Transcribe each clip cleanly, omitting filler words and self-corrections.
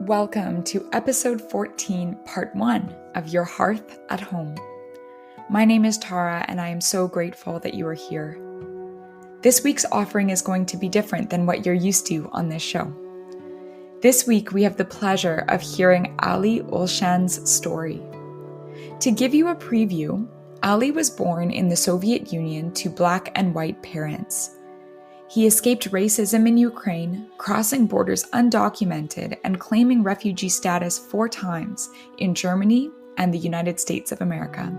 Welcome to episode 14, part 1 of Your Hearth at Home. My name is Tara, and I am so grateful that you are here. This week's offering is going to be different than what you're used to on this show. This week, we have the pleasure of hearing Ali Olshan's story. To give you a preview, Ali was born in the Soviet Union to Black and white parents. He escaped racism in Ukraine, crossing borders undocumented and claiming refugee status 4 times in Germany and the United States of America.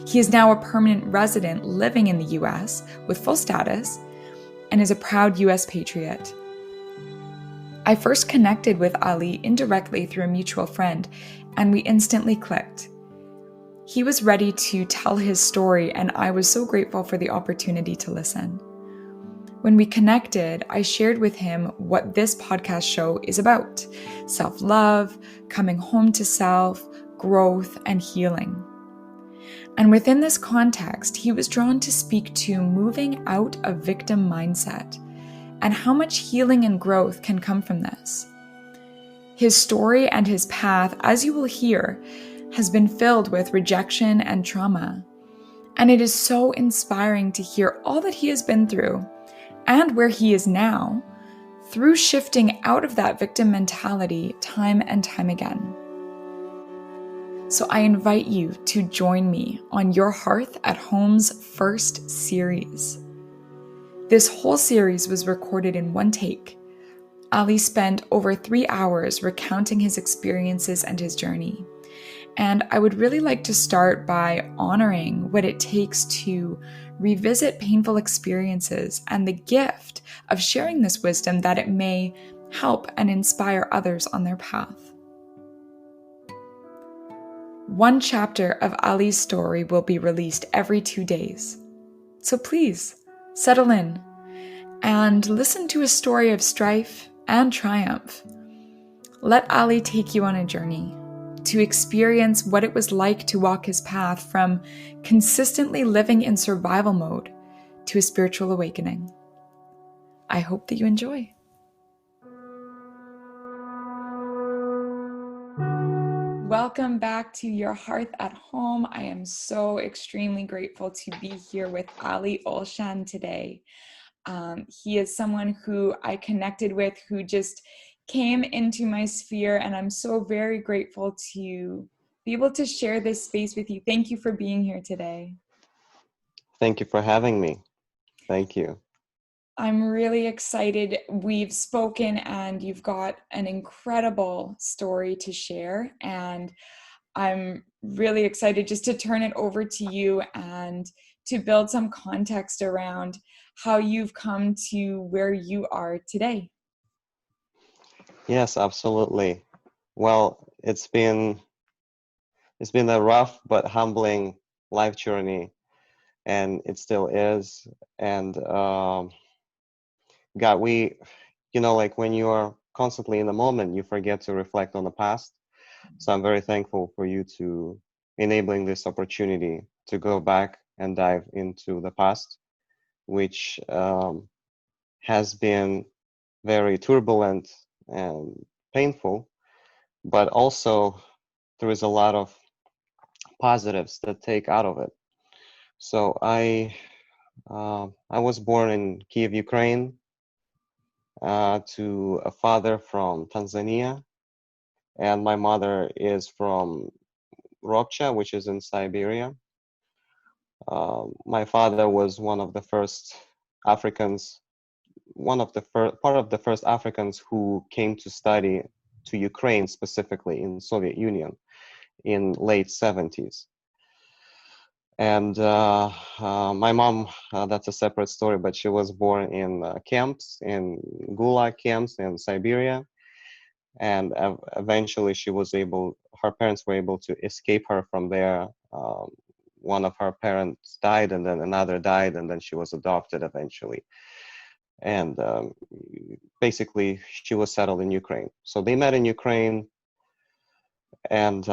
He is now a permanent resident living in the US with full status and is a proud US Patriot. I first connected with Ali indirectly through a mutual friend, and we instantly clicked. He was ready to tell his story, and I was so grateful for the opportunity to listen. When we connected, I shared with him what this podcast show is about: self-love, coming home to self, growth, and healing. And within this context, he was drawn to speak to moving out of victim mindset and how much healing and growth can come from this. His story and his path, as you will hear, has been filled with rejection and trauma. And it is so inspiring to hear all that he has been through and where he is now, through shifting out of that victim mentality time and time again. So I invite you to join me on Your Hearth at Home's first series. This whole series was recorded in one take. Ali spent over 3 hours recounting his experiences and his journey. And I would really like to start by honoring what it takes to revisit painful experiences and the gift of sharing this wisdom that it may help and inspire others on their path. One chapter of Ali's story will be released every 2 days. So please, settle in and listen to a story of strife and triumph. Let Ali take you on a journey to experience what it was like to walk his path from consistently living in survival mode to a spiritual awakening. I hope that you enjoy. Welcome back to Your Hearth at Home. I am so extremely grateful to be here with Ali Olshan today. He is someone who I connected with, who just came into my sphere, and I'm so very grateful to be able to share this space with you. Thank you for being here today. Thank you for having me. Thank you. I'm really excited. We've spoken and you've got an incredible story to share, and I'm really excited just to turn it over to you and to build some context around how you've come to where you are today. Yes, absolutely. Well, it's been a rough but humbling life journey, and it still is. And God, like when you are constantly in the moment, you forget to reflect on the past. So I'm very thankful for you to enabling this opportunity to go back and dive into the past, which has been very turbulent and painful, but also there is a lot of positives that take out of it. So I was born in Kiev, Ukraine, to a father from Tanzania, and my mother is from Ropcha, which is in Siberia. My father was one of the first Africans, part of the first Africans who came to study to Ukraine, specifically in Soviet Union, in late 70s. And my mom, that's a separate story, but she was born in camps, in Gulag camps in Siberia. And eventually her parents were able to escape her from there. One of her parents died, and then another died, and then she was adopted eventually. And basically, she was settled in Ukraine. So they met in Ukraine, and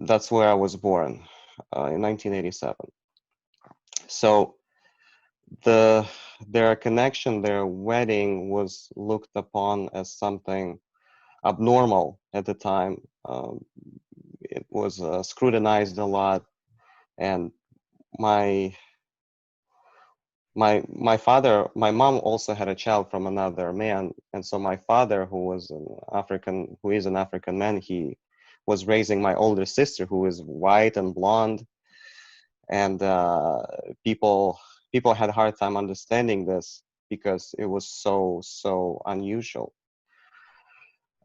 that's where I was born in 1987. So their connection, their wedding was looked upon as something abnormal at the time. It was scrutinized a lot, and my my mom also had a child from another man, and so my father, who is an African man, he was raising my older sister, who is white and blonde, and people had a hard time understanding this because it was so unusual.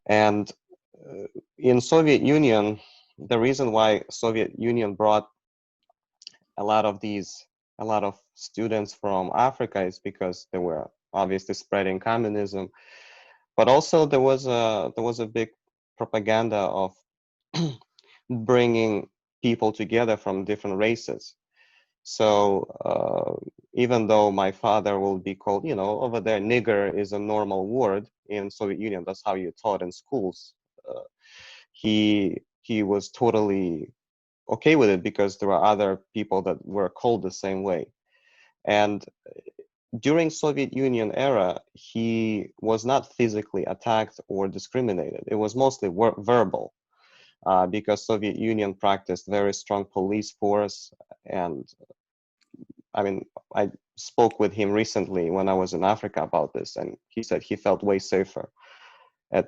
And in Soviet Union, the reason why Soviet Union brought a lot of students from Africa is because they were obviously spreading communism, but also there was a big propaganda of bringing people together from different races. So even though my father will be called, you know, over there, nigger is a normal word in Soviet Union. That's how you taught in schools. Uh, he was totally okay with it because there were other people that were called the same way. And during Soviet Union era, he was not physically attacked or discriminated. It was mostly verbal because Soviet Union practiced very strong police force. And I mean, I spoke with him recently when I was in Africa about this, and he said he felt way safer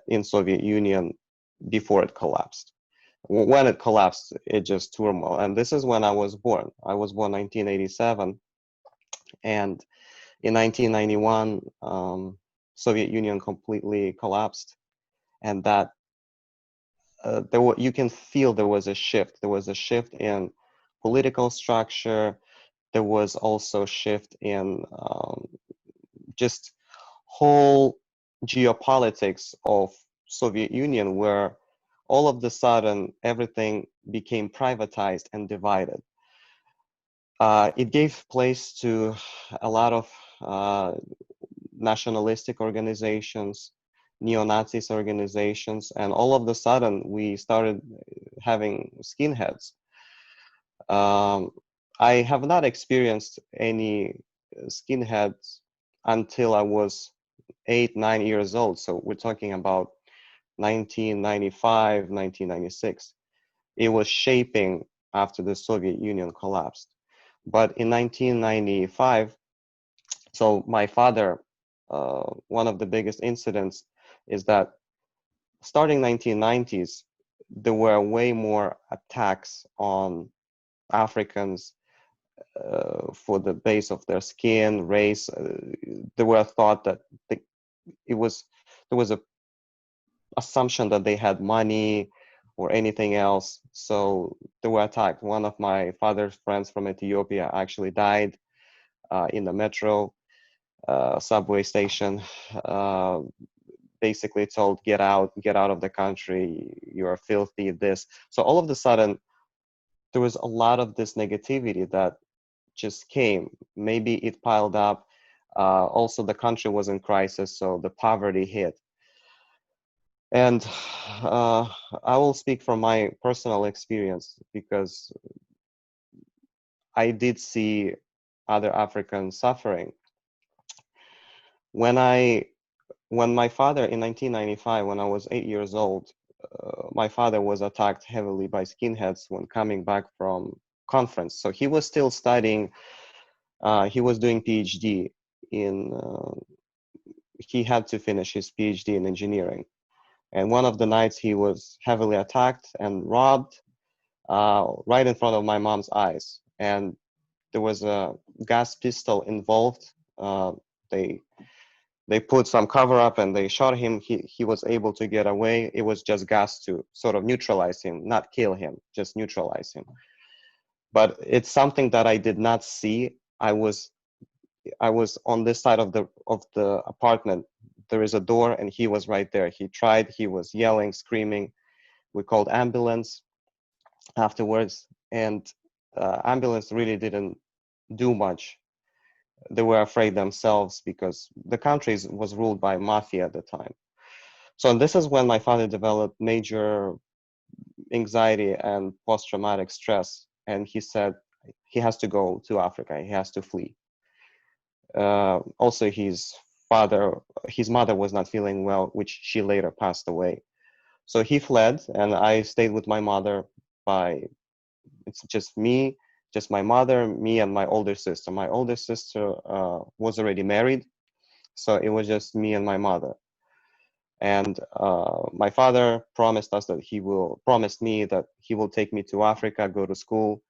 in Soviet Union before it collapsed. When it collapsed, it just turmoil. And this is when I was born. I was born 1987, and in 1991, Soviet Union completely collapsed, and that you can feel there was a shift. There was a shift in political structure. There was also a shift in just whole geopolitics of Soviet Union, where all of the sudden everything became privatized and divided. It gave place to a lot of nationalistic organizations, neo-Nazis organizations, and all of the sudden we started having skinheads. Um, I have not experienced any skinheads until I was 8, 9 years old. So we're talking about 1995, 1996. It was shaping after the Soviet Union collapsed. But in 1995, so my father, one of the biggest incidents is that starting 1990s, there were way more attacks on Africans for the base of their skin, race. There were thought that it was there was a assumption that they had money or anything else. So they were attacked. One of my father's friends from Ethiopia actually died in the metro subway station. Uh, Basically told, get out of the country, you are filthy, this. So all of a sudden, there was a lot of this negativity that just came. Maybe it piled up. Also, the country was in crisis, so the poverty hit. And I will speak from my personal experience because I did see other Africans suffering. When I when my father in 1995, when I was 8 years old, my father was attacked heavily by skinheads when coming back from conference. So he was still studying. He was doing PhD in. He had to finish his PhD in engineering. And one of the nights he was heavily attacked and robbed right in front of my mom's eyes. And there was a gas pistol involved. They they put some cover up and they shot him. He was able to get away. It was just gas to sort of neutralize him, not kill him, just neutralize him. But it's something that I did not see. I was on this side of the apartment. There is a door and he was right there. He was yelling, screaming. We called ambulance afterwards, and ambulance really didn't do much. They were afraid themselves because the country was ruled by mafia at the time. So this is when my father developed major anxiety and post-traumatic stress, and he said he has to go to Africa. He has to flee. Also, his mother was not feeling well, which she later passed away. So he fled, and I stayed with my mother. It's just my mother, me, and my older sister. My older sister was already married, so it was just me and my mother. And my father promised me that he will take me to Africa, go to school,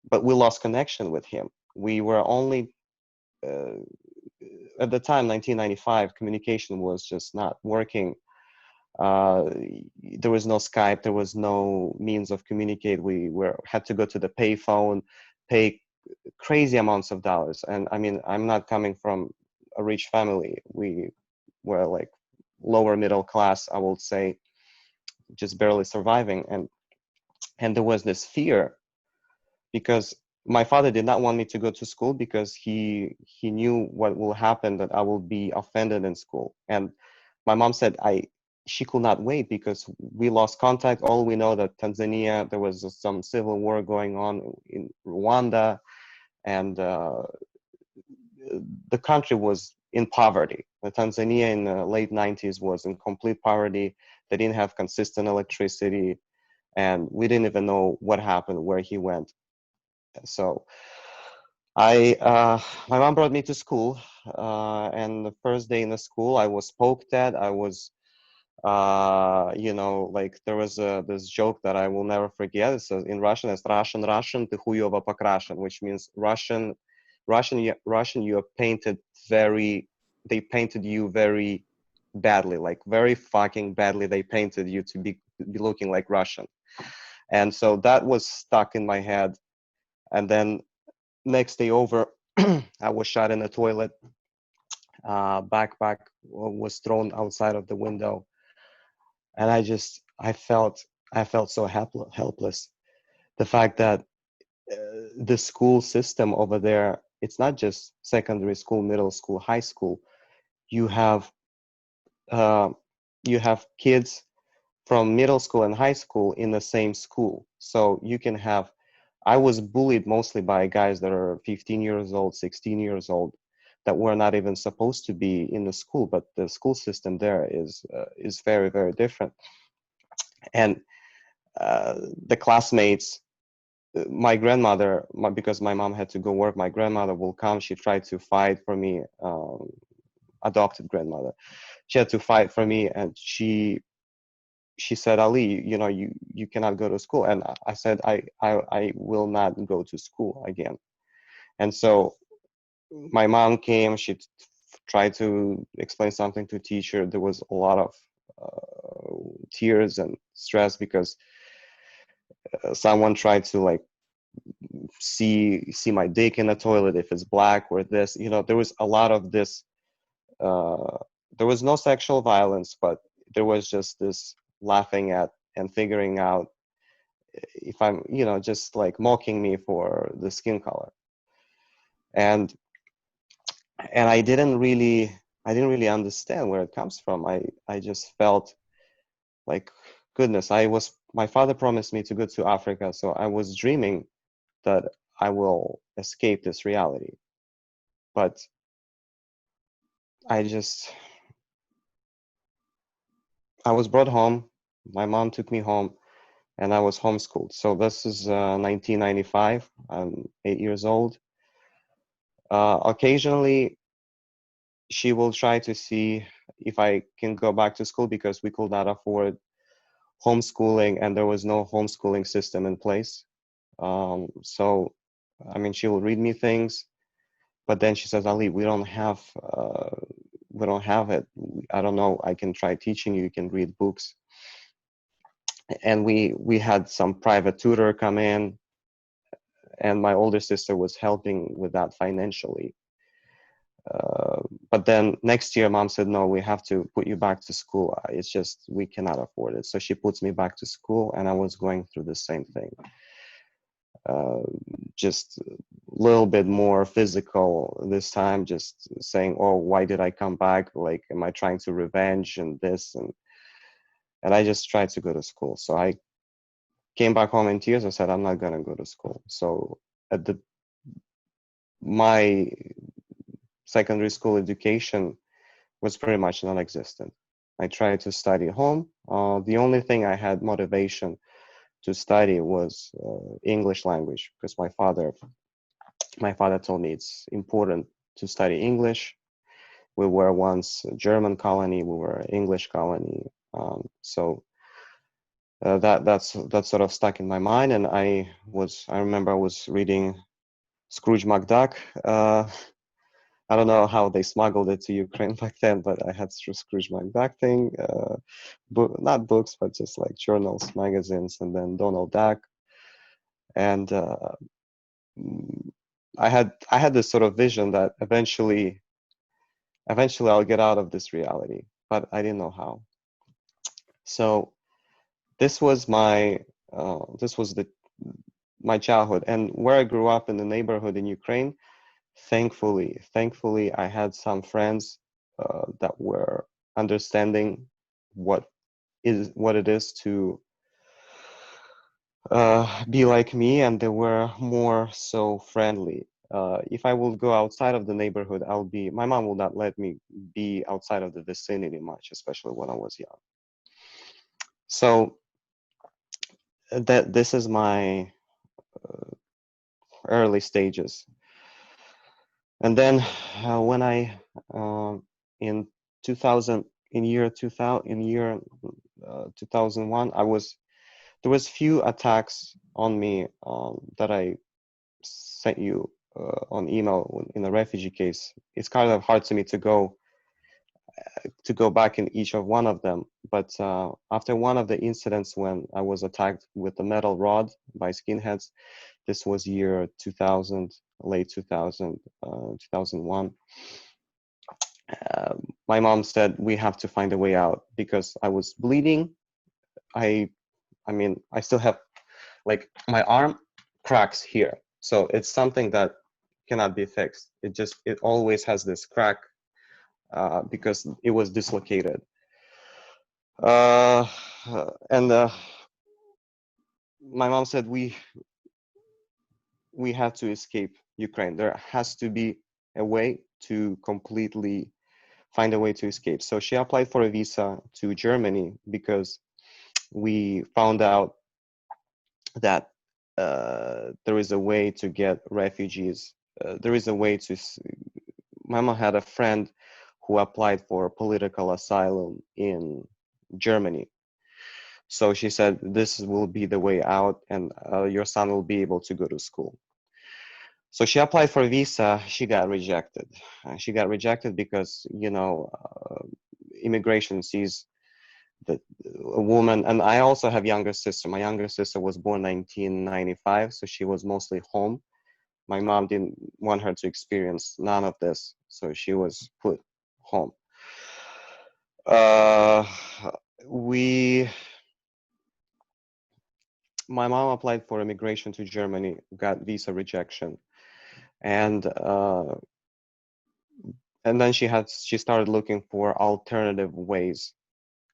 but we lost connection with him. We were only uh, at the time, 1995, communication was just not working. uh, there was no Skype, there was no means of communicate. We were had to go to the payphone, pay crazy amounts of dollars. And I mean, I'm not coming from a rich family. We were like lower middle class, I would say, just barely surviving. And there was this fear, because my father did not want me to go to school, because he knew what will happen, that I will be offended in school. And my mom said she could not wait, because we lost contact. All we know that Tanzania, there was some civil war going on in Rwanda, and the country was in poverty. The Tanzania in the late 90s was in complete poverty. They didn't have consistent electricity, and we didn't even know what happened, where he went. So my mom brought me to school, and the first day in the school, I was poked at. I was, like there was this joke that I will never forget. It says in Russian, it's Russian, ты хуёво покрашен, which means Russian, you are painted they painted you very badly, like very fucking badly. They painted you to be looking like Russian. And so that was stuck in my head. And then next day over, I was shot in the toilet. Backpack was thrown outside of the window, and I felt so helpless. The fact that the school system over there, it's not just secondary school, middle school, high school. You have uh, you have kids from middle school and high school in the same school. So you can have, I was bullied mostly by guys that are 15 years old, 16 years old, that were not even supposed to be in the school, but the school system there is very, very different. And the classmates, my grandmother, because my mom had to go work, my grandmother will come. She tried to fight for me, adopted grandmother. She had to fight for me, and she said, Ali, you cannot go to school. And I said, I will not go to school again. And so my mom came. She tried to explain something to teacher. There was a lot of tears and stress, because someone tried to like see my dick in the toilet, if it's black or this. There was a lot of this. uh, there was no sexual violence, but there was just this laughing at and figuring out if I'm, just like mocking me for the skin color. And I didn't really understand where it comes from. I just felt like, goodness, my father promised me to go to Africa, so I was dreaming that I will escape this reality. But I just I was brought home. My mom took me home, and I was homeschooled. So this is 1995. I'm 8 years old. Occasionally, she will try to see if I can go back to school, because we could not afford homeschooling, and there was no homeschooling system in place. So, I mean, she will read me things, but then she says, Ali, we don't have it. I don't know. I can try teaching you. You can read books. And we had some private tutor come in, and my older sister was helping with that financially. But then next year, mom said, no, we have to put you back to school. It's just, we cannot afford it. So she puts me back to school, and I was going through the same thing. Uh, just a little bit more physical this time, just saying, oh, why did I come back? Like, am I trying to revenge and this? And I just tried to go to school. So I came back home in tears. I said, I'm not going to go to school. So at my secondary school education was pretty much non-existent. I tried to study home. The only thing I had motivation to study was English language, because my father told me it's important to study English. We were once a German colony, we were an English colony. So that sort of stuck in my mind, and I remember I was reading Scrooge McDuck. I don't know how they smuggled it to Ukraine back then, but I had Scrooge McDuck thing, not books, but just like journals, magazines, and then Donald Duck. And I had this sort of vision that eventually I'll get out of this reality, but I didn't know how. So this was my childhood, and where I grew up in the neighborhood in Ukraine. Thankfully, I had some friends that were understanding what it is to be like me, and they were more so friendly. If I will go outside of the neighborhood, my mom will not let me be outside of the vicinity much, especially when I was young. So this is my early stages. And then when I in 2000 in year 2000 in year 2001, there was few attacks on me that I sent you on email in a refugee case. It's kind of hard to me to go back in each of one of them, but after one of the incidents when I was attacked with a metal rod by skinheads, this was year 2000, late 2000, 2001. My mom said we have to find a way out because I was bleeding. I mean, I still have like my arm cracks here, so it's something that cannot be fixed. It always has this crack because it was dislocated. And my mom said we have to escape Ukraine. There has to be a way to completely find a way to escape. So she applied for a visa to Germany because we found out that there is a way to get refugees. There is a way to. Mama had a friend who applied for political asylum in Germany. So she said, this will be the way out, and your son will be able to go to school. So she applied for a visa. She got rejected. She got rejected because, immigration sees that a woman, and I also have younger sister. My younger sister was born 1995, so she was mostly home. My mom didn't want her to experience none of this, so she was put home. My mom applied for immigration to Germany, got visa rejection, and then she started looking for alternative ways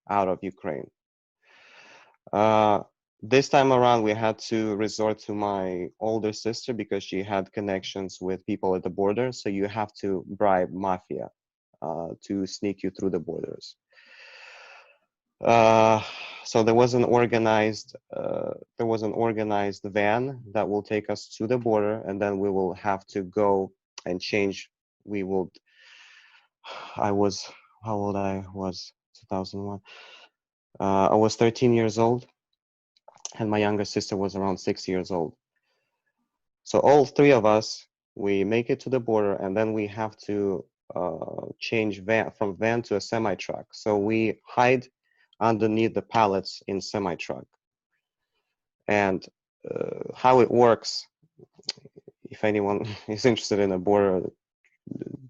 out of Ukraine. This time around, we had to resort to my older sister because she had connections with people at the border. So you have to bribe mafia to sneak you through the borders. So there was an organized van that will take us to the border, and then we will have to go and change. I was how old I was 2001. I was 13 years old, and my younger sister was around 6 years old. So all three of us, we make it to the border, and then we have to change from van to a semi-truck. So we hide underneath the pallets in semi-truck. And how it works, if anyone is interested in a border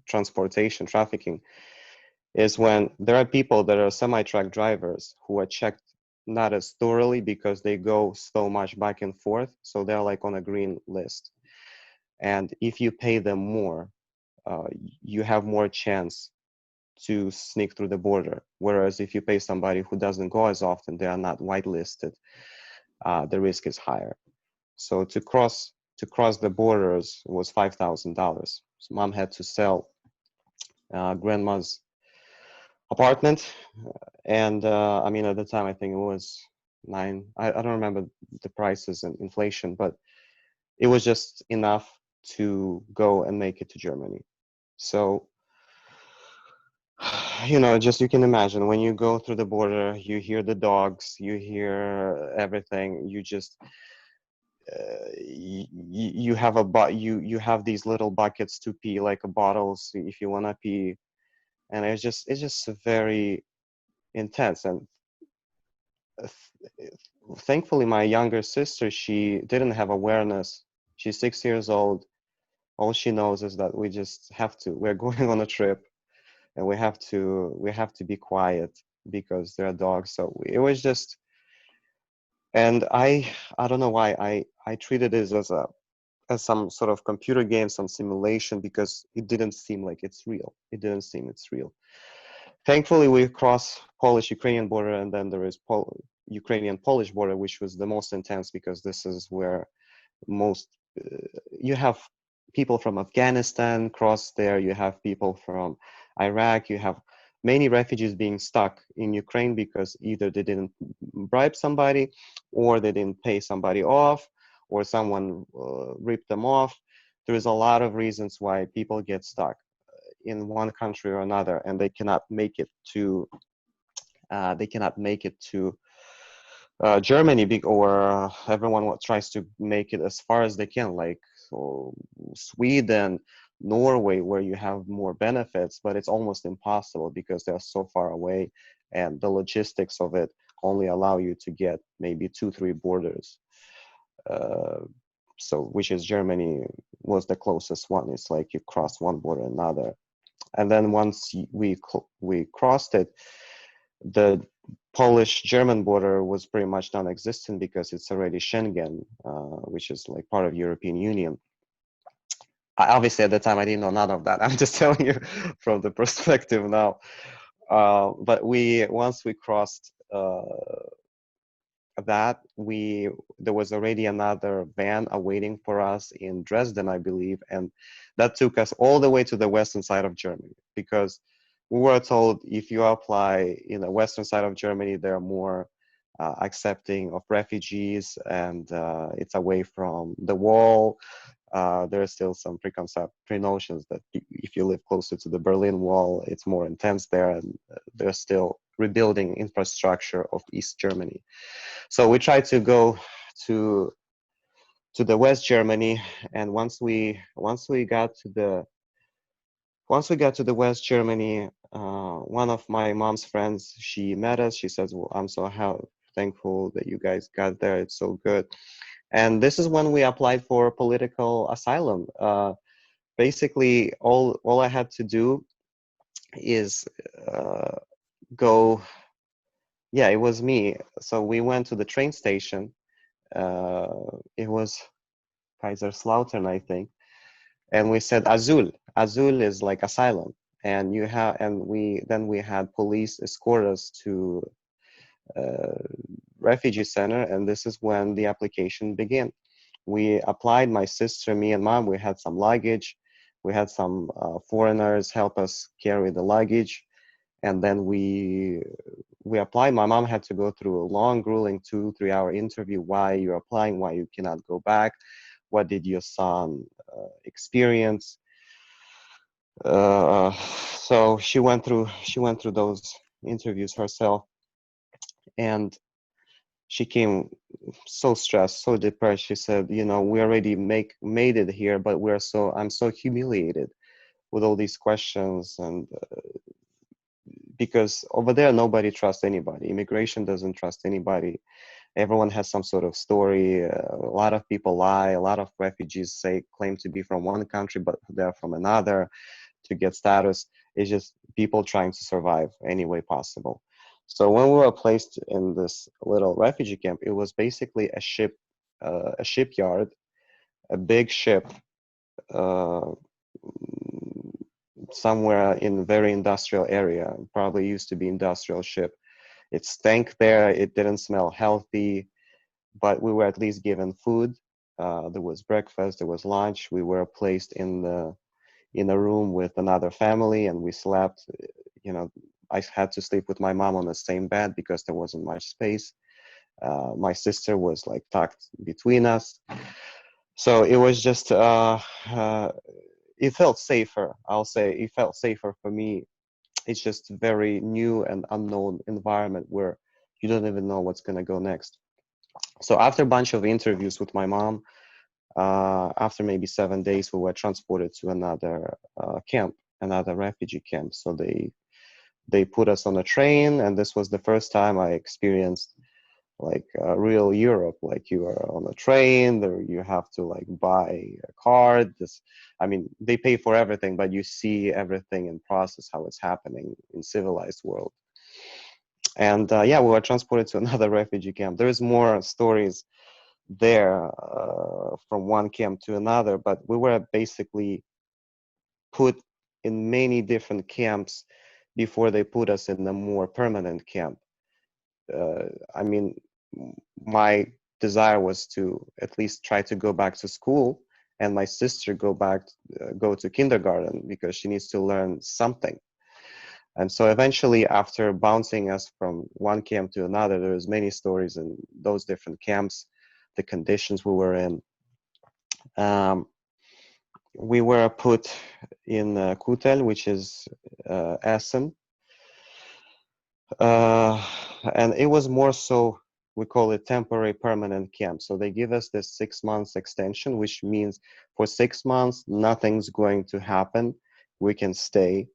transportation trafficking, is when there are people that are semi-truck drivers who are checked not as thoroughly because they go so much back and forth. So they're like on a green list. And if you pay them more, you have more chance to sneak through the border. Whereas if you pay somebody who doesn't go as often, they are not whitelisted, the risk is higher. So to cross the borders was $5,000. So mom had to sell grandma's apartment, and I mean, at the time, I think it was nine. I don't remember the prices and inflation, but it was just enough to go and make it to Germany. So, just you can imagine when you go through the border, you hear the dogs, you hear everything. You just you have you have these little buckets to pee, like bottles if you want to pee, and it's just very intense. And thankfully, my younger sister, she didn't have awareness. She's 6 years old. All she knows is that we just have to. We're going on a trip, and we have to be quiet because there are dogs. So it was just, and I don't know why I treated this as some sort of computer game, some simulation, because it didn't seem like it's real. It didn't seem it's real. Thankfully, we cross Polish-Ukrainian border, and then there is Ukrainian-Polish border, which was the most intense because this is where most you have people from Afghanistan cross there. You have people from Iraq. You have many refugees being stuck in Ukraine because either they didn't bribe somebody, or they didn't pay somebody off, or someone ripped them off. There is a lot of reasons why people get stuck in one country or another, and they cannot make it to Germany, or everyone tries to make it as far as they can, like Sweden, Norway, where you have more benefits, but it's almost impossible because they're so far away, and the logistics of it only allow you to get maybe 2, 3 borders. Uh, so, which is Germany was the closest one. It's like you cross one border another, and then once we crossed it, the Polish-German border was pretty much non-existent because it's already Schengen, which is like part of European Union. Obviously, at the time, I didn't know none of that. I'm just telling you from the perspective now. But once we crossed that, there was already another van awaiting for us in Dresden, I believe, and that took us all the way to the western side of Germany, because we were told if you apply in the western side of Germany, they're more accepting of refugees, and it's away from the wall. There are still some preconceived notions that if you live closer to the Berlin Wall, it's more intense there, and they're still rebuilding infrastructure of East Germany. So we tried to go to the West Germany, and once we got to the West Germany, one of my mom's friends, she met us. She says, "Well, I'm so thankful that you guys got there. It's so good." And this is when we applied for political asylum. Basically, all I had to do is go. Yeah, it was me. So we went to the train station. It was Kaiserslautern, I think, and we said Azul. Azul is like asylum, and we had police escort us to refugee center, and this is when the application began. We applied, my sister, me, and mom. We had some luggage. We had some foreigners help us carry the luggage, and then we applied. My mom had to go through a long, grueling 2, 3 hour interview. Why you're applying? Why you cannot go back? What did your son experience? So she went through those interviews herself, and she came so stressed, so depressed. She said, we already made it here, but I'm so humiliated with all these questions, and because over there nobody trusts anybody. Immigration doesn't trust anybody. Everyone has some sort of story. A lot of people lie. A lot of refugees claim to be from one country, but they're from another to get status. It's just people trying to survive any way possible. So when we were placed in this little refugee camp, it was basically a shipyard, a big ship, uh, somewhere in a very industrial area. Probably used to be industrial ship. It stank there. It didn't smell healthy, but we were at least given food. There was breakfast. There was lunch. We were placed in a room with another family, and we slept. You know, I had to sleep with my mom on the same bed because there wasn't much space. My sister was like tucked between us, so it was just it felt safer. I'll say it felt safer for me. It's just very new and unknown environment where you don't even know what's going to go next. So after a bunch of interviews with my mom, after maybe 7 days, we were transported to another camp, another refugee camp. So they put us on a train, and this was the first time I experienced like real Europe. Like you are on a train, there you have to like buy a card. This, I mean, they pay for everything, but you see everything in process, how it's happening in civilized world. And yeah, we were transported to another refugee camp. There is more stories there from one camp to another, but we were basically put in many different camps before they put us in a more permanent camp. I mean, my desire was to at least try to go back to school, and my sister go to kindergarten because she needs to learn something. And so eventually, after bouncing us from one camp to another, there's many stories in those different camps, the conditions we were in. Um, we were put in Kutel, which is Essen, and it was more so, we call it temporary permanent camp. So they give us this 6 months extension, which means for 6 months nothing's going to happen, we can stay.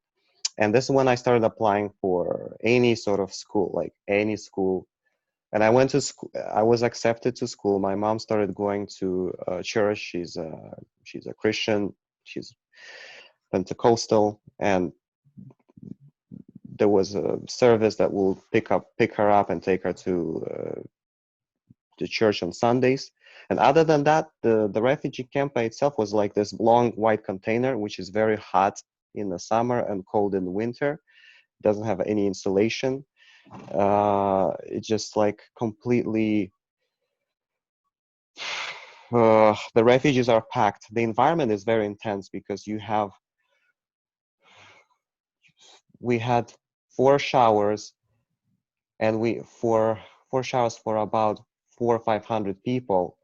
And this is when I started applying for any sort of school, like any school. And I went to school, I was accepted to school. My mom started going to church. She's a Christian, she's Pentecostal, and there was a service that will pick her up and take her to the church on Sundays. And other than that, the refugee camp by itself was like this long white container, which is very hot in the summer and cold in the winter. Doesn't have any insulation. It's just like completely. The refugees are packed. The environment is very intense because we had 4 showers, and we four showers for about 400 or 500 people,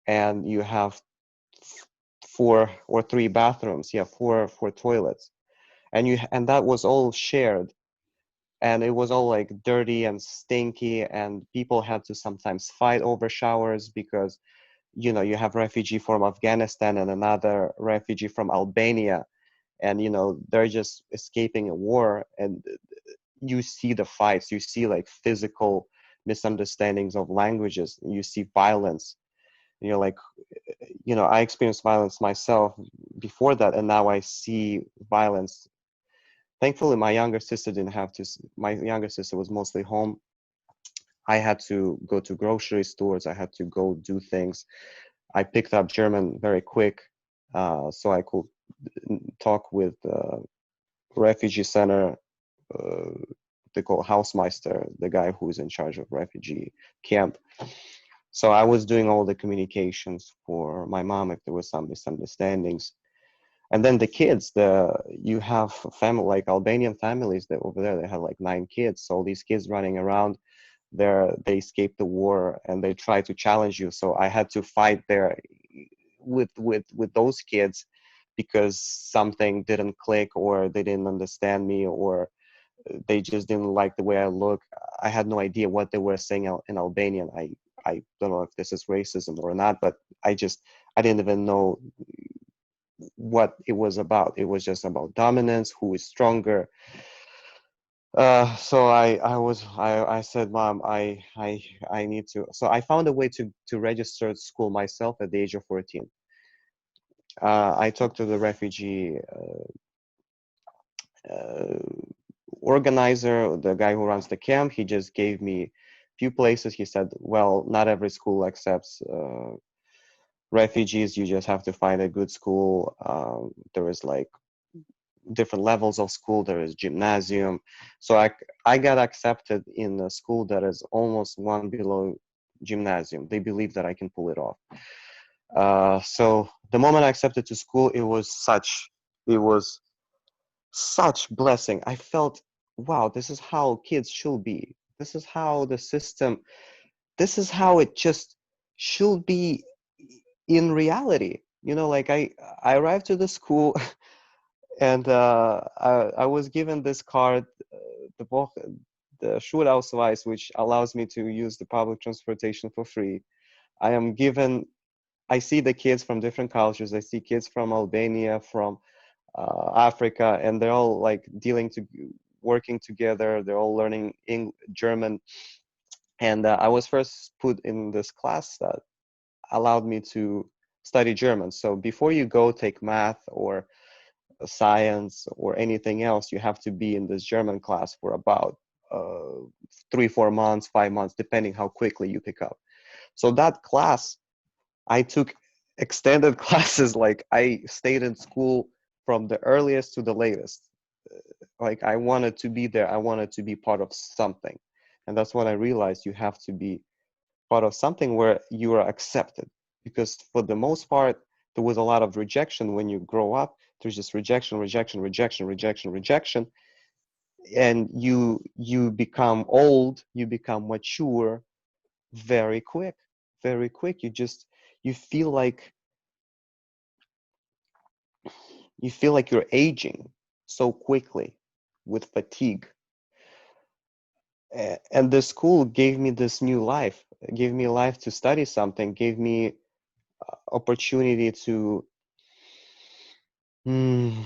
and you have 4 or 3 bathrooms. Yeah, four toilets, and that was all shared, and it was all like dirty and stinky, and people had to sometimes fight over showers because you have refugee from Afghanistan and another refugee from Albania, and they're just escaping a war, and you see the fights, you see like physical misunderstandings of languages, you see violence, and you're like, I experienced violence myself before that, and now I see violence. Thankfully, my younger sister didn't have to. My younger sister was mostly home. I had to go to grocery stores, I had to go do things. I picked up German very quick, so I could talk with refugee center, uh, they call Hausmeister, the guy who's in charge of refugee camp. So I was doing all the communications for my mom if there was some misunderstandings. And then the kids, you have family like Albanian families that over there, they have like 9 kids. So these kids running around, they escaped the war and they try to challenge you. So I had to fight there with those kids because something didn't click, or they didn't understand me, or they just didn't like the way I look. I had no idea what they were saying in Albanian. I don't know if this is racism or not, but I didn't even know what it was about. It was just about dominance, who is stronger. So I said, Mom, I need to. So I found a way to register at school myself at the age of 14. I talked to the refugee uh, organizer, the guy who runs the camp. He just gave me a few places. He said, well, not every school accepts refugees. You just have to find a good school. There is like different levels of school. There is gymnasium. So I got accepted in a school that is almost one below gymnasium. They believe that I can pull it off. So the moment I accepted to school, it was such blessing. I felt wow, this is how kids should be. This is how the system, this is how it just should be in reality. You know, like I arrived to the school and I was given this card, the the Schulausweis, which allows me to use the public transportation for free. I am given, I see the kids from different cultures. I see kids from Albania, from Africa, and they're all like working together. They're all learning German. And I was first put in this class that allowed me to study German. So before you go take math or science or anything else, you have to be in this German class for about 3, 4 months, 5 months, depending how quickly you pick up. So that class, I took extended classes. Like I stayed in school from the earliest to the latest. Like I wanted to be there. I wanted to be part of something. And that's when I realized you have to be part of something where you are accepted. Because for the most part, there was a lot of rejection when you grow up. There's just rejection, rejection, rejection, rejection, rejection. And you become old, you become mature very quick, very quick. You feel like you feel like you're aging so quickly with fatigue. And the school gave me this new life, gave me life to study something, gave me opportunity mm,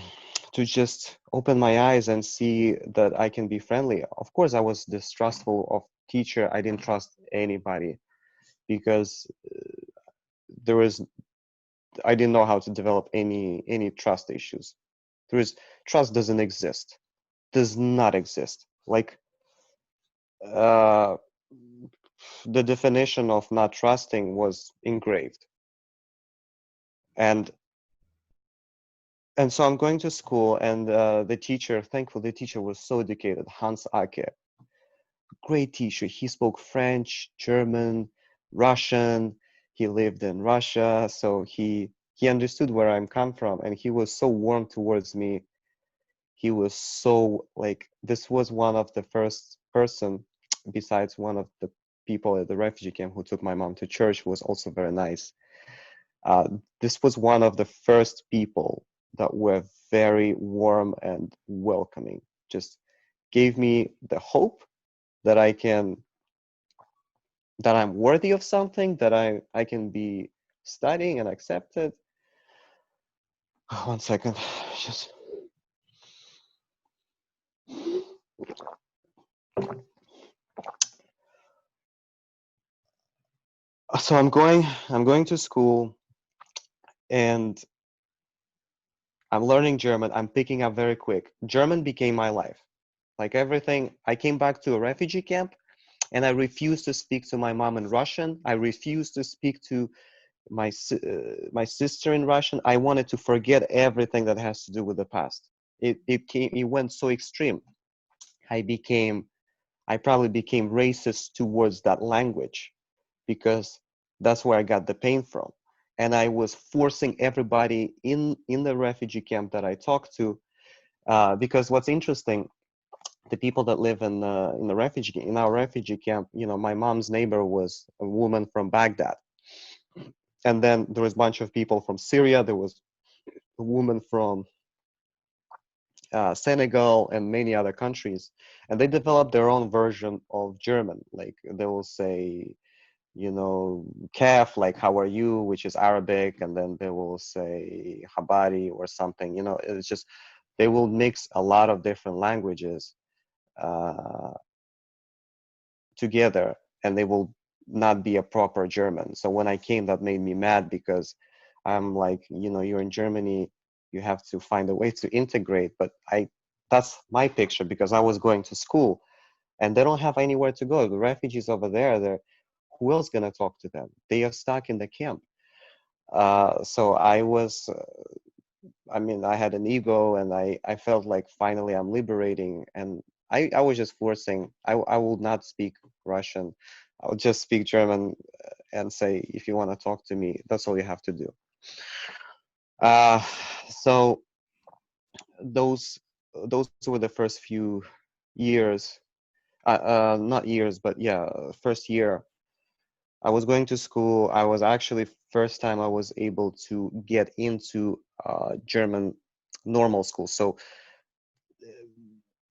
to just open my eyes and see that I can be friendly. Of course, I was distrustful of teacher. I didn't trust anybody because there was I didn't know how to develop any trust issues. There is trust doesn't exist, does not exist. Like uh, the definition of not trusting was engraved, and so I'm going to school, and the teacher, thankfully, the teacher was so educated, Hans Ake, great teacher. He spoke French, German, Russian. He lived in Russia, so he understood where I'm come from, and he was so warm towards me. He was so like, this was one of the first person besides one of the people at the refugee camp who took my mom to church, who was also very nice. uh, this was one of the first people that were very warm and welcoming, just gave me the hope that I'm worthy of something, that I can be studying and accepted. One second, just so I'm going to school, and I'm learning German. I'm picking up very quick. German became my life. Like everything, I came back to a refugee camp and I refused to speak to my mom in Russian. I refused to speak to my sister in Russian. I wanted to forget everything that has to do with the past. It went so extreme. I became I probably became racist towards that language because that's where I got the pain from. And I was forcing everybody in the refugee camp that I talked to, because what's interesting, the people that live in the refugee in our refugee camp, you know, my mom's neighbor was a woman from Baghdad, and then there was a bunch of people from Syria. There was a woman from Senegal and many other countries, and they developed their own version of German. Like they will say, you know, kaf, like how are you, which is Arabic, and then they will say habari or something. You know, it's just they will mix a lot of different languages uh, together, and they will not be a proper German. So when I came, that made me mad because I'm like, you know, you're in Germany, you have to find a way to integrate. But that's my picture because I was going to school and they don't have anywhere to go. The refugees over there, who else gonna talk to them? They are stuck in the camp. So I mean, I had an ego, and I felt like finally I'm liberating, and I was just forcing. I will not speak Russian. I'll just speak German and say, if you want to talk to me, that's all you have to do. Uh, so those those were the first few years, not years, but yeah, first year, I was going to school. I was actually first time I was able to get into German normal school. So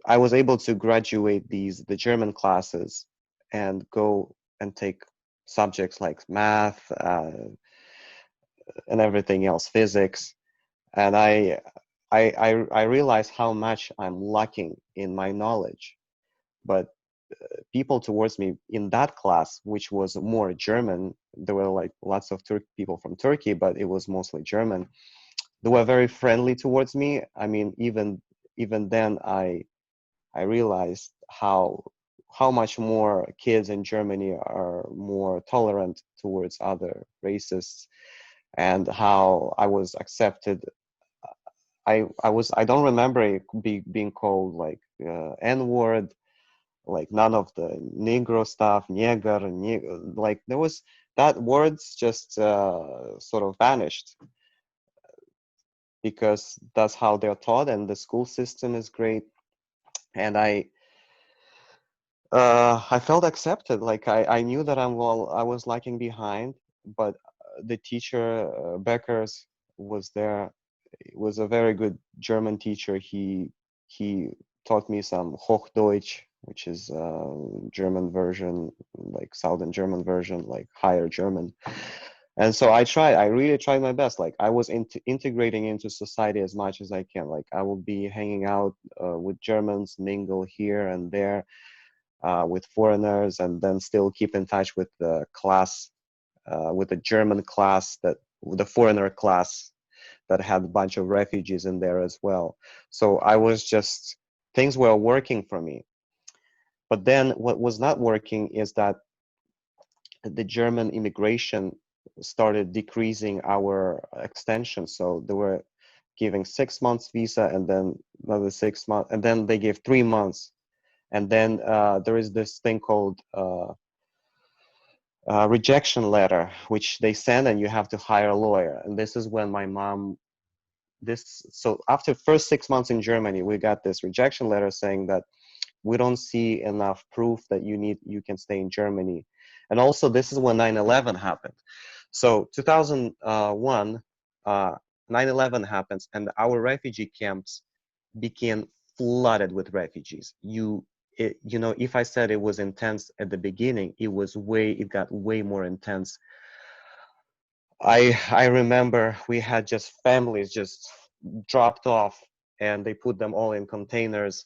I was able to graduate the German classes and go and take subjects like math and everything else, physics. And I realized how much I'm lacking in my knowledge. But people towards me in that class, which was more German, there were like lots of people from Turkey, but it was mostly German. They were very friendly towards me. I mean, even then, I realized how much more kids in Germany are more tolerant towards other races, and how I was accepted. I don't remember it being called like N word, like none of the Negro stuff, like there was that words just sort of vanished because that's how they're taught, and the school system is great. And I felt accepted. Like I knew that I was lagging behind, but the teacher Beckers was there. He was a very good German teacher. He taught me some Hochdeutsch, which is German version, like Southern German version, like higher German. And so I really tried my best. Like I was integrating into society as much as I can. Like I will be hanging out with Germans, mingle here and there with foreigners, and then still keep in touch with the class, with the German class, that the foreigner class that had a bunch of refugees in there as well. So I was just, things were working for me. But then what was not working is that the German immigration started decreasing our extension. So they were giving 6 months visa, and then another 6 months, and then they gave 3 months. And then there is this thing called rejection letter, which they send, and you have to hire a lawyer. And this is when my mom, so after first 6 months in Germany, we got this rejection letter saying that we don't see enough proof that you can stay in Germany. And also this is when 9/11 happened. So 2001, 9/11 happens, and our refugee camps became flooded with refugees. If I said it was intense at the beginning, it got way more intense. I remember we had just families just dropped off, and they put them all in containers.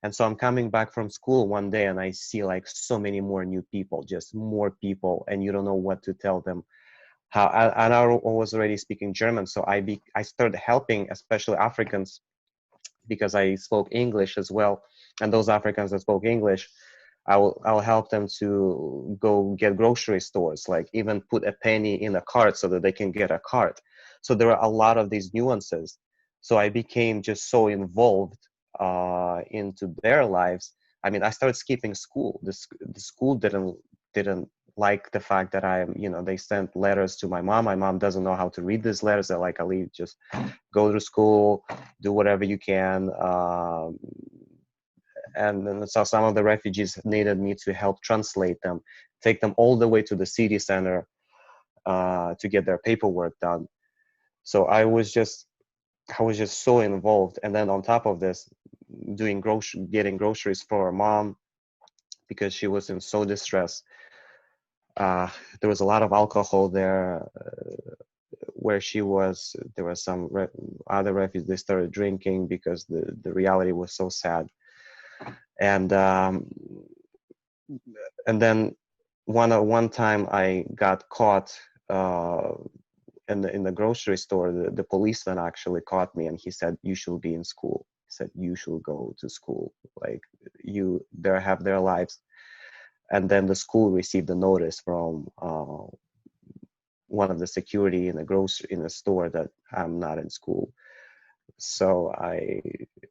And so I'm coming back from school one day, and I see like so many more new people, just more people, and you don't know what to tell them. And I was already speaking German, so I started helping, especially Africans, because I spoke English as well. And those Africans that spoke English, I'll help them to go get grocery stores, like even put a penny in a cart so that they can get a cart. So there are a lot of these nuances. So I became just so involved into their lives. I mean, I started skipping school. The school didn't like the fact that they sent letters to my mom. My mom doesn't know how to read these letters. They're like, Ali, just go to school, do whatever you can. And then so some of the refugees needed me to help translate them, take them all the way to the city center to get their paperwork done. So I was just so involved. And then on top of this, getting groceries for her mom, because she was in so distress. There was a lot of alcohol there where she was. There were some other refugees. They started drinking because the reality was so sad. And then one time I got caught in the grocery store. The policeman actually caught me, and he said, "You should be in school." He said, "You should go to school. Like they have their lives." And then the school received a notice from one of the security in a store that I'm not in school. So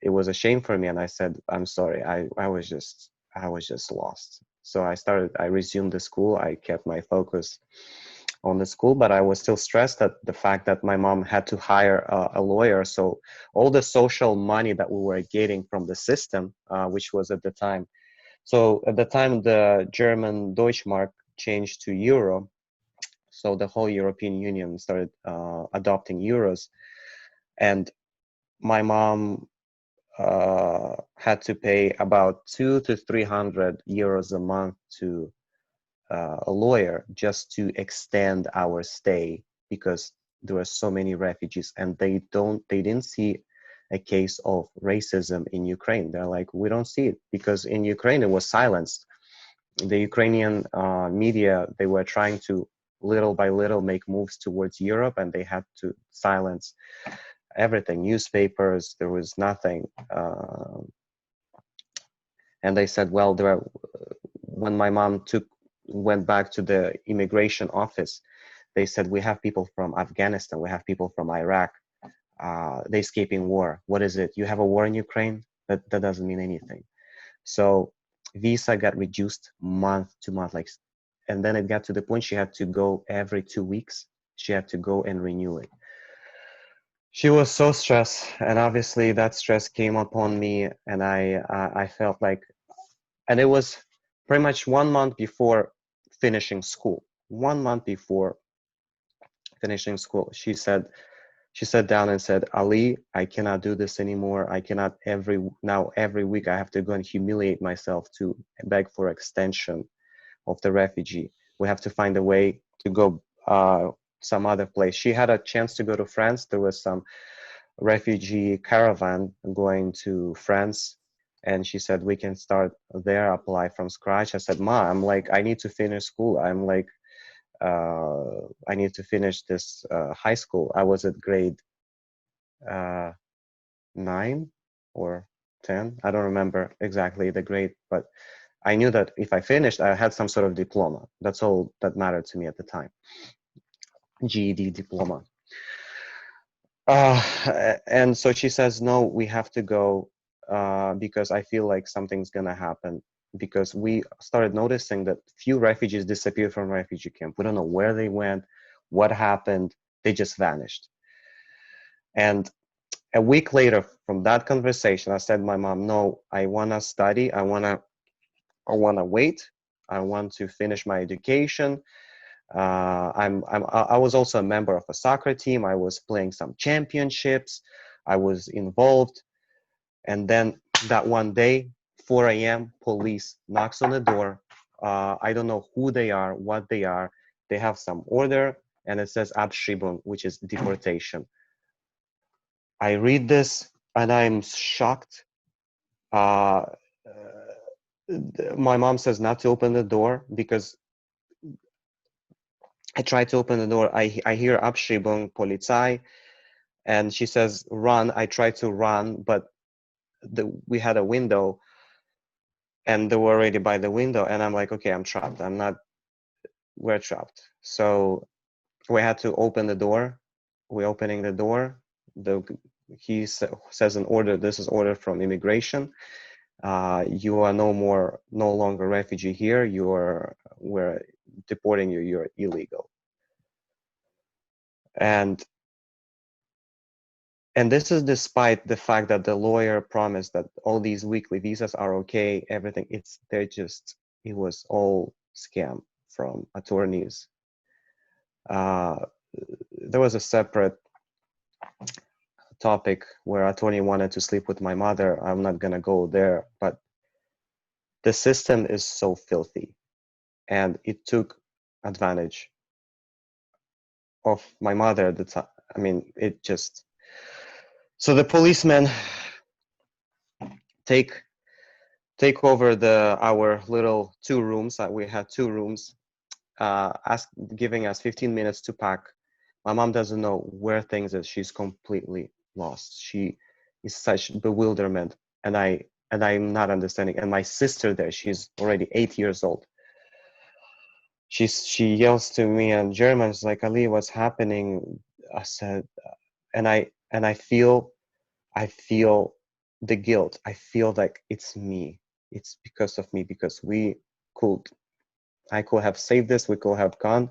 it was a shame for me, and I said, "I'm sorry. I was just lost." So I resumed the school. I kept my focus on the school, but I was still stressed at the fact that my mom had to hire a lawyer. So all the social money that we were getting from the system, which was at the time. So at the time, the German Deutschmark changed to euro. So the whole European Union started adopting euros. And my mom had to pay about 200 to 300 euros a month to a lawyer just to extend our stay, because there were so many refugees, and they didn't see a case of racism in Ukraine. They're like, we don't see it, because in Ukraine it was silenced. The Ukrainian media, they were trying to little by little make moves towards Europe, and they had to silence everything, newspapers, there was nothing. And they said, well, when my mom went back to the immigration office, they said, we have people from Afghanistan, we have people from Iraq, they escaping war. What is it? You have a war in Ukraine? That doesn't mean anything. So visa got reduced month to month, like, and then it got to the point she had to go every 2 weeks. She had to go and renew it. She was so stressed, and obviously that stress came upon me, and I felt like, and it was pretty much 1 month before finishing school. 1 month before finishing school, she sat down and said, Ali, I cannot do this anymore. I cannot every week I have to go and humiliate myself to beg for extension of the refugee. We have to find a way to go some other place. She had a chance to go to France. There was some refugee caravan going to France, and she said, we can start there, apply from scratch. I said, Ma, I'm like, I need to finish school. I'm like, I need to finish this high school. I was at grade 9 or 10. I don't remember exactly the grade, but I knew that if I finished, I had some sort of diploma. That's all that mattered to me at the time. GED diploma. And so she says, no, we have to go because I feel like something's gonna happen, because we started noticing that few refugees disappeared from refugee camp. We don't know where they went, what happened, they just vanished. And a week later from that conversation, I said to my mom, no, I wanna study, I wanna wait, I want to finish my education. I was also a member of a soccer team. I was playing some championships. I was involved. And then that one day, 4 a.m., police knocks on the door. I don't know who they are, what they are. They have some order, and it says Abschiebung, which is deportation. I read this, and I'm shocked. Uh, my mom says not to open the door, because I try to open the door. I hear Abschiebung, Polizei, and she says, run. I try to run, but we had a window, and they were already by the window, and I'm like, okay, I'm trapped. We're trapped. So we had to open the door. We're opening the door. He says an order. This is order from immigration. You are no longer refugee here. We're deporting you. You're illegal. And this is despite the fact that the lawyer promised that all these weekly visas are okay, everything. It was all scam from attorneys. There was a separate topic where attorney wanted to sleep with my mother. I'm not gonna go there, but the system is so filthy, and it took advantage of my mother at the time. I mean, it just, so the policemen take over our little 2 rooms. We had 2 rooms, giving us 15 minutes to pack. My mom doesn't know where things is. She's completely lost. She is such bewilderment, and I'm not understanding. And my sister there, she's already 8 years old. She yells to me in German. It's like, Ali, what's happening? I said, and I feel the guilt. I feel like it's me. It's because of me, because I could have saved this. We could have gone.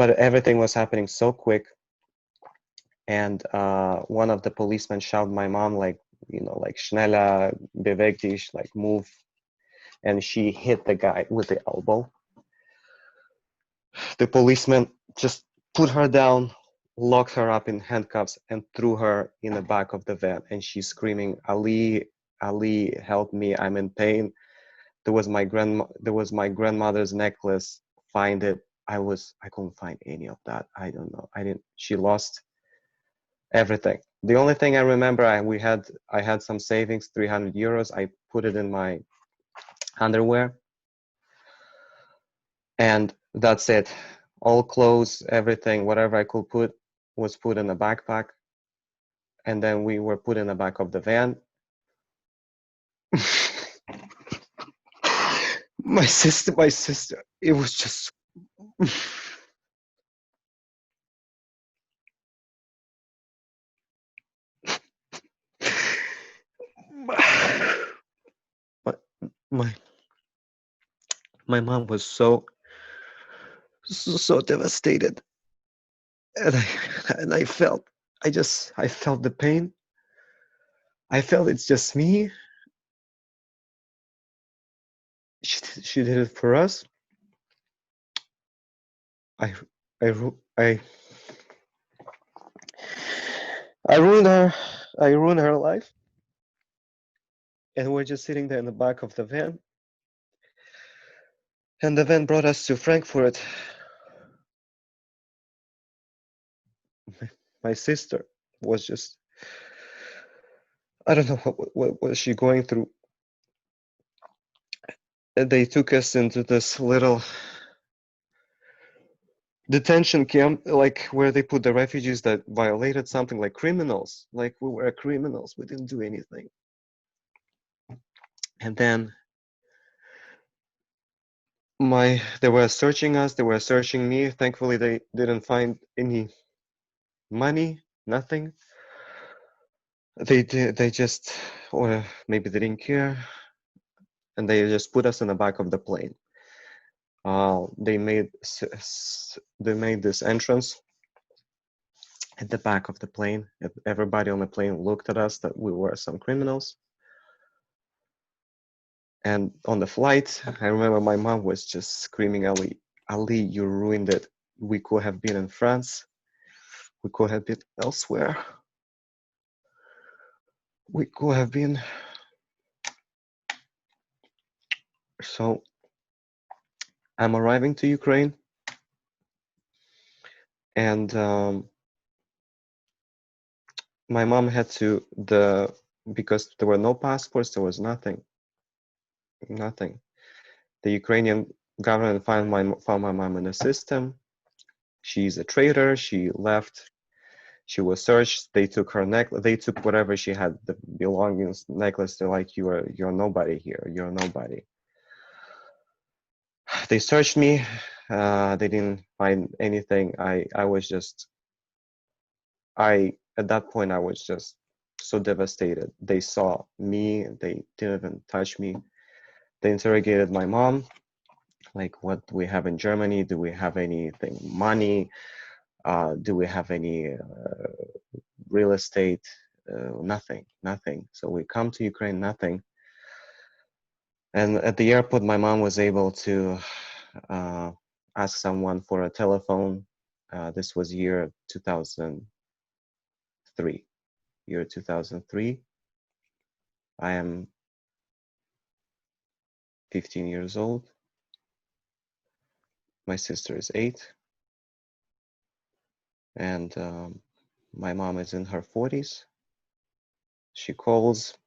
but everything was happening so quick. And one of the policemen shouted my mom, like, like, schneller, beweg dich, like, move. And she hit the guy with the elbow. The policeman just put her down, locked her up in handcuffs, and threw her in the back of the van. And she's screaming, Ali, Ali, help me, I'm in pain. There was my grandmother's necklace. Find it. I couldn't find any of that. I don't know. She lost everything. The only thing I remember, I had some savings, 300 euros. I put it in my underwear, and that's it. All clothes, everything, whatever I could put, was put in a backpack, and then we were put in the back of the van. my sister, it was just my my my mom was so devastated, and I felt, I felt the pain. I felt it's just me. She did it for us. I I I ruined her. I ruined her life, and we're just sitting there in the back of the van. And the van brought us to Frankfurt. My sister was just, I don't know what was she going through. And they took us into this little detention camp, like where they put the refugees that violated something, like criminals. Like we were criminals. We didn't do anything. And then they were searching us. They were searching me. Thankfully, they didn't find any money, nothing. They did. They just, or maybe they didn't care, and they just put us in the back of the plane. They made this entrance at the back of the plane. Everybody on the plane looked at us that we were some criminals. And on the flight, I remember my mom was just screaming, Ali, Ali, you ruined it. We could have been in France. We could have been elsewhere. We could have been. So I'm arriving to Ukraine, and my mom had to, because there were no passports, there was nothing. The Ukrainian government found my mom in the system. She's a traitor. She left. She was searched. They took her necklace. They took whatever she had, the belongings, necklace. They're like, you're nobody here. You're nobody. They searched me. They didn't find anything. I was just, at that point, I was just so devastated. They saw me. They didn't even touch me. They interrogated my mom, like, what do we have in Germany? Do we have anything, money? Do we have any real estate? Nothing. So we come to Ukraine, nothing. And at the airport, my mom was able to ask someone for a telephone. This was year 2003. Year 2003. I am 15 years old. My sister is 8. And my mom is in her 40s. She calls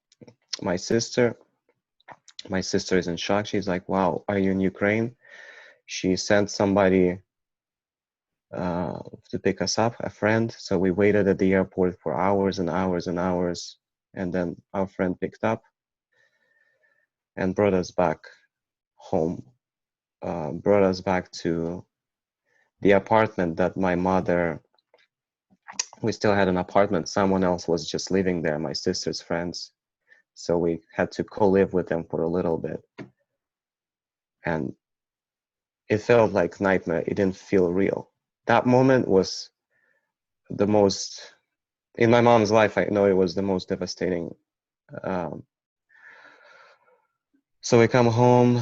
my sister. My sister is in shock. She's like, wow, are you in Ukraine? She sent somebody to pick us up, a friend. So we waited at the airport for hours and hours and hours. And then our friend picked up and brought us back home, brought us back to the apartment that my mother, we still had an apartment. Someone else was just living there, my sister's friends. So we had to co-live with them for a little bit. And it felt like nightmare. It didn't feel real. that moment was the most, in my mom's life, I know it was the most devastating. So we come home,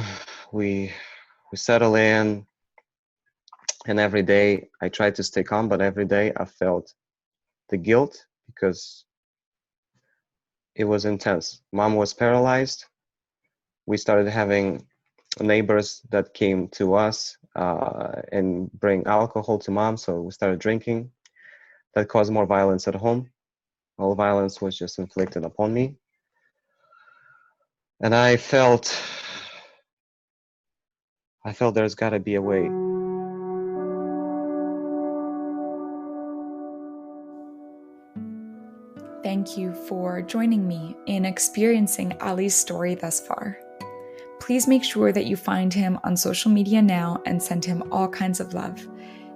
we settle in, and every day I tried to stay calm, but every day I felt the guilt because it was intense. Mom was paralyzed. We started having neighbors that came to us and bring alcohol to mom, so we started drinking. That caused more violence at home. All violence was just inflicted upon me. And I felt there's got to be a way. Thank you for joining me in experiencing Ali's story thus far. Please make sure that you find him on social media now and send him all kinds of love.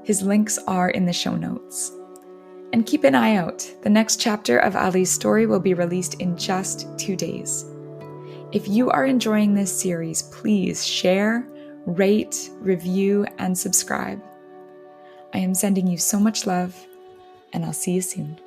His links are in the show notes. And keep an eye out. The next chapter of Ali's story will be released in just 2 days. If you are enjoying this series, please share, rate, review, and subscribe. I am sending you so much love, and I'll see you soon.